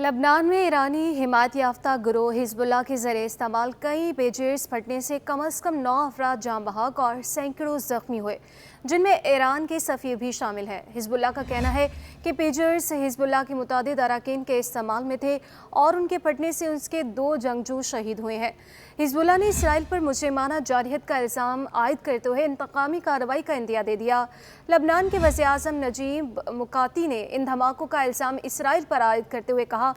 लबनान में ईरानी हिमायत याफ्ता गिरोह हिजबुल्लाह के ज़रिए इस्तेमाल कई पेजर्स फटने से कम अज़ कम 9 अफराद जाँ बहक और सैकड़ों ज़ख्मी हुए, जिनमें ईरान के सफ़ीर भी शामिल हैं। हिजबुल्लाह का कहना है कि पेजर्स हिजबुल्लाह के मुतादिद अरकान के इस्तेमाल में थे और उनके फटने से उसके 2 जंगजू शहीद हुए हैं। हिजबुल्लाह ने इसराइल पर मुजरिमाना जारहियत का इल्ज़ाम आयद करते हुए इंतकामी कार्रवाई का इंदिया दे दिया। लबनान के वज़ीर-ए-आज़म नजीब मुकाती ने इन धमाकों का इल्ज़ाम इसराइल पर आयद करते हुए कहा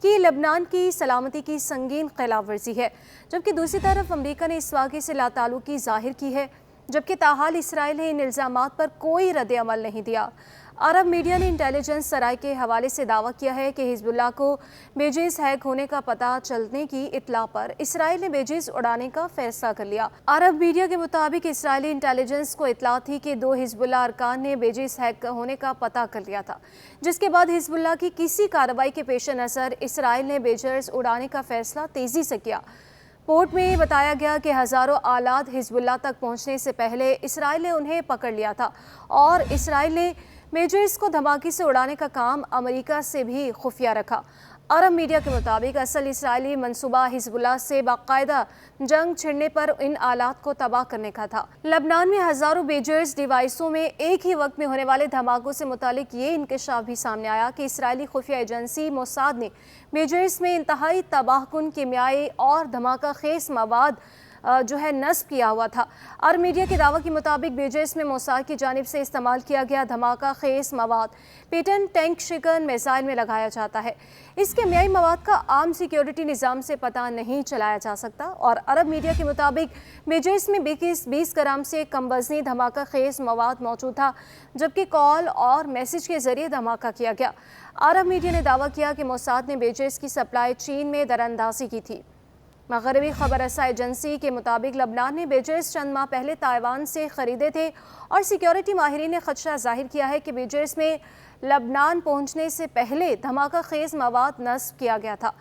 कि लबनान की सलामती की संगीन खिलाफ वर्जी है, जबकि दूसरी तरफ अमरीका ने इस वाक़े से लाताल्लुकी ज़ाहिर की है, जबकि ताहाल इसराइल ने इन इल्ज़ामात पर कोई रद्द-ए-अमल नहीं दिया। अरब मीडिया ने इंटेलिजेंस सराय के हवाले से दावा किया है कि हिजबुल्लाह को बेजेस हैक होने का पता चलने की इत्तला पर इसराइल ने बेजेस उड़ाने का फैसला कर लिया। अरब मीडिया के मुताबिक इसराइली इंटेलिजेंस को इत्तला थी कि 2 हिजबुल्लाह अरकान ने बेजेस हैक होने का पता कर लिया था, जिसके बाद हिजबुल्लाह की किसी कार्रवाई के पेश नज़र इसराइल ने बेजेस उड़ाने का फैसला तेज़ी से किया। पोर्ट में बताया गया कि हज़ारों आलात हिजबुल्लाह तक पहुँचने से पहले इसराइल ने उन्हें पकड़ लिया था और इसराइल ने मेजर्स को धमाके से उड़ाने का काम अमेरिका से भी खुफिया रखा। अरब मीडिया के मुताबिक असल इसराइली मंसूबा हिजबुल्लाह से बाकायदा जंग छिड़ने पर इन आलात को तबाह करने का था। लबनान में हज़ारों बेजर्स डिवाइसों में एक ही वक्त में होने वाले धमाकों से मुतालिक ये इंकशाफ भी सामने आया कि इसराइली खुफिया एजेंसी मोसाद ने बेजर्स में इंतहाई तबाहकुन कीमियाई और धमाका खेज मवाद नस्ब किया हुआ था। अरब मीडिया के दावा के मुताबिक बेजेस में मोसाद की जानिब से इस्तेमाल किया गया धमाका खेज मवाद पेटन टैंक शिकन मिसाइल में लगाया जाता है। इस केमियाई मवाद का आम सिक्योरिटी निज़ाम से पता नहीं चलाया जा सकता और अरब मीडिया के मुताबिक बेजेस में 20 ग्राम से कम वजनी धमाका खेज मवाद मौजूद था, जबकि कॉल और मैसेज के जरिए धमाका किया गया। अरब मीडिया ने दावा किया कि मोसाद ने बेजेस की सप्लाई चीन में दरअंदाजी की थी। मगरबी खबर रसा एजेंसी के मुताबिक लबनान ने बेजर्स चंद माह पहले ताइवान से ख़रीदे थे और सिक्योरिटी माहिरीन ने खदशा जाहिर किया है कि बेजर्स में लबनान पहुंचने से पहले धमाका खेज मवाद नस्ब किया गया था।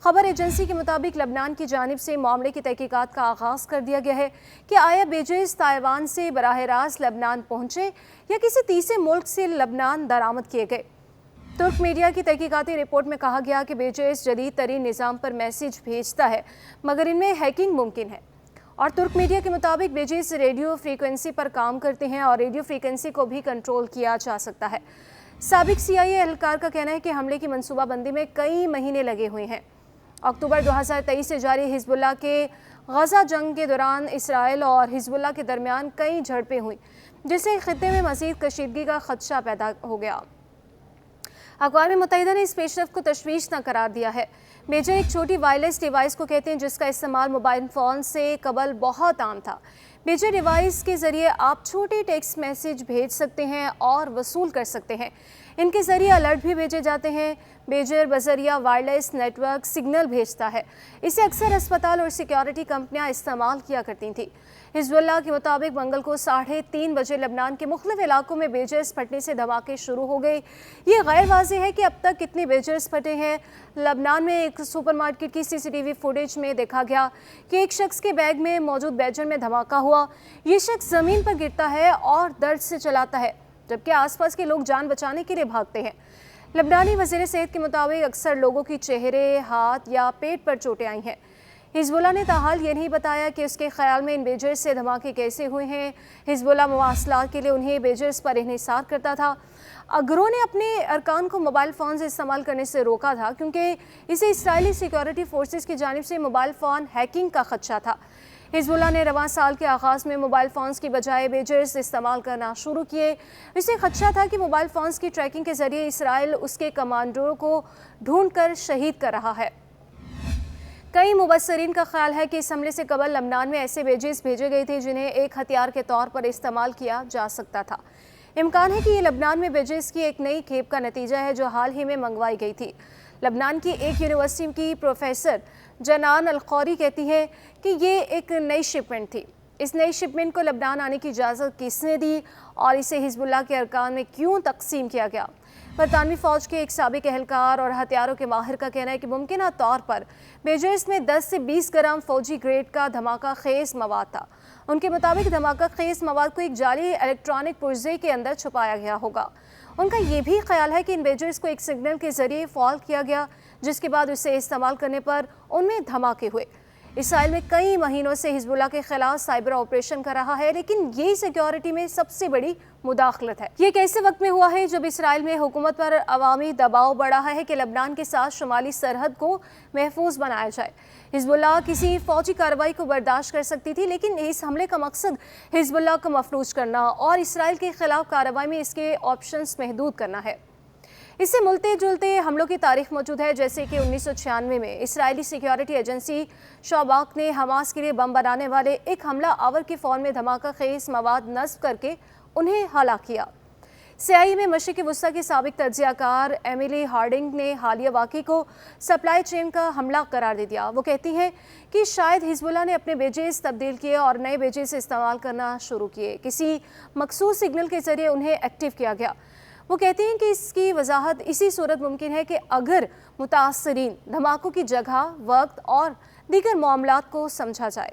खबर एजेंसी के मुताबिक लबनान की जानिब से मामले की तहकीकात का आगाज़ कर दिया गया है कि आया बेजर्स ताइवान से बराह रास्त लबनान पहुँचे या किसी तीसरे मुल्क से लबनान दरामद किए गए। तुर्क मीडिया की तहकीकाती रिपोर्ट में कहा गया कि बेजेस जदीद तरीन निज़ाम पर मैसेज भेजता है, मगर इनमें हैकिंग मुमकिन है। और तुर्क मीडिया के मुताबिक बेजेस रेडियो फ्रीक्वेंसी पर काम करते हैं और रेडियो फ्रीक्वेंसी को भी कंट्रोल किया जा सकता है। साबिक CIA एहलकार का कहना है कि हमले की मनसूबाबंदी में कई महीने लगे हुए हैं। अक्टूबर 2023 से जारी हिजबुल्लाह के गजा जंग के दौरान इसराइल और हिजबुल्लाह के दरमियान कई झड़पें हुई, जिससे खित्ते में मज़ीद कशीदगी का खदशा पैदा हो गया। अक़वाम मुत्तहिदा ने इस पेशरफ्त को तशवीश न करार दिया है। मेजर एक छोटी वायरलेस डिवाइस को कहते हैं जिसका इस्तेमाल मोबाइल फ़ोन से कबल बहुत आम था। मेजर डिवाइस के ज़रिए आप छोटे टेक्स्ट मैसेज भेज सकते हैं और वसूल कर सकते हैं। इनके ज़रिए अलर्ट भी भेजे जाते हैं। मेजर बज़रिया वायरलेस नेटवर्क सिग्नल भेजता है। इसे अक्सर अस्पताल और सिक्योरिटी कंपनियां इस्तेमाल किया करती थीं। हिजबुल्लाह के मुताबिक मंगल को 3:30 बजे लबनान के मुख्तलिफ इलाकों में बेजर्स फटने से धमाके शुरू हो गए। ये गैर वाज़ेह है कि अब तक कितने बेजर्स फटे हैं। लबनान में एक सुपरमार्केट की CCTV फुटेज में देखा गया कि एक शख्स के बैग में मौजूद बेजर में धमाका हुआ। ये शख्स ज़मीन पर गिरता है और दर्द से चलाता है, जबकि आसपास के लोग जान बचाने के लिए भागते हैं। लबनानी वज़ीर सेहत के मुताबिक अक्सर लोगों की चेहरे, हाथ या पेट पर चोटें आई हैं। हिजबुल्लाह ने ताहाल ये नहीं बताया कि उसके ख्याल में इन बेजर्स से धमाके कैसे हुए हैं। हिजबुल्लाह मवासलात के लिए उन्हें बेजर्स पर इन्हिसार करता था। गिरोह ने अपने अरकान को मोबाइल फ़ोन से इस्तेमाल करने से रोका था क्योंकि इसे इसराइली सिक्योरिटी फोर्सेस की जानिब से मोबाइल फ़ोन हैकिंग का खदशा था। हिजबुल्लाह ने रवां साल के आगाज़ में मोबाइल फ़ोन्स की बजाय बेजर्स इस्तेमाल करना शुरू किए। इसे खदशा था कि मोबाइल फ़ोन्स की ट्रैकिंग के ज़रिए इसराइल उसके कमांडरों को ढूंढ कर शहीद कर रहा है। कई मुबस्सरीन का ख्याल है कि इस हमले से कबल लबनान में ऐसे बेजेस भेजे गए थे जिन्हें एक हथियार के तौर पर इस्तेमाल किया जा सकता था। इम्कान है कि ये लबनान में बेजेस की एक नई खेप का नतीजा है जो हाल ही में मंगवाई गई थी। लबनान की एक यूनिवर्सिटी की प्रोफेसर जनान अल-खौरी कहती है कि ये एक नई शिपमेंट थी। इस नई शिपमेंट को लबनान आने की इजाज़त किसने दी और इसे हिजबुल्लाह के अरकान में क्यों तकसीम किया गया? बरतानवी फ़ौज के एक साबिक एहलकार और हथियारों के माहिर का कहना है कि मुमकिन तौर पर बेजर्स में 10 से 20 ग्राम फ़ौजी ग्रेड का धमाका खेज मवाद था। उनके मुताबिक धमाका खेज मवाद को एक जाली इलेक्ट्रॉनिक पुर्जे के अंदर छुपाया गया होगा। उनका ये भी ख्याल है कि इन बेजर्स को एक सिग्नल के जरिए फॉल किया गया جس کے بعد اسے استعمال کرنے پر ان میں دھماکے ہوئے۔ اسرائیل میں کئی مہینوں سے حزب اللہ کے خلاف سائبر آپریشن کر رہا ہے، لیکن یہ سیکیورٹی میں سب سے بڑی مداخلت ہے۔ یہ ایسے وقت میں ہوا ہے جب اسرائیل میں حکومت پر عوامی دباؤ بڑھ رہا ہے کہ لبنان کے ساتھ شمالی سرحد کو محفوظ بنایا جائے۔ حزب اللہ کسی فوجی کارروائی کو برداشت کر سکتی تھی، لیکن اس حملے کا مقصد حزب اللہ کو مفلوج کرنا اور اسرائیل کے خلاف کارروائی میں اس کے آپشنز محدود کرنا ہے۔ اس سے ملتے جلتے حملوں کی تاریخ موجود ہے، جیسے کہ 1996 میں اسرائیلی سیکیورٹی ایجنسی شاباک نے حماس کے لیے بم بنانے والے ایک حملہ آور کے فون میں دھماکہ خیز مواد نصب کر کے انہیں ہلاک کیا۔ CIA میں مشرق وسطیٰ کی سابق تجزیہ کار ایملی ہارڈنگ نے حالیہ واقعے کو سپلائی چین کا حملہ قرار دے دیا۔ وہ کہتی ہیں کہ شاید حزب اللہ نے اپنے بیجز تبدیل کیے اور نئے بیجز استعمال کرنا شروع کیے، کسی مخصوص سگنل کے ذریعے انہیں ایکٹیو کیا گیا۔ وہ کہتے ہیں کہ اس کی وضاحت اسی صورت ممکن ہے کہ اگر متاثرین دھماکوں کی جگہ، وقت اور دیگر معاملات کو سمجھا جائے۔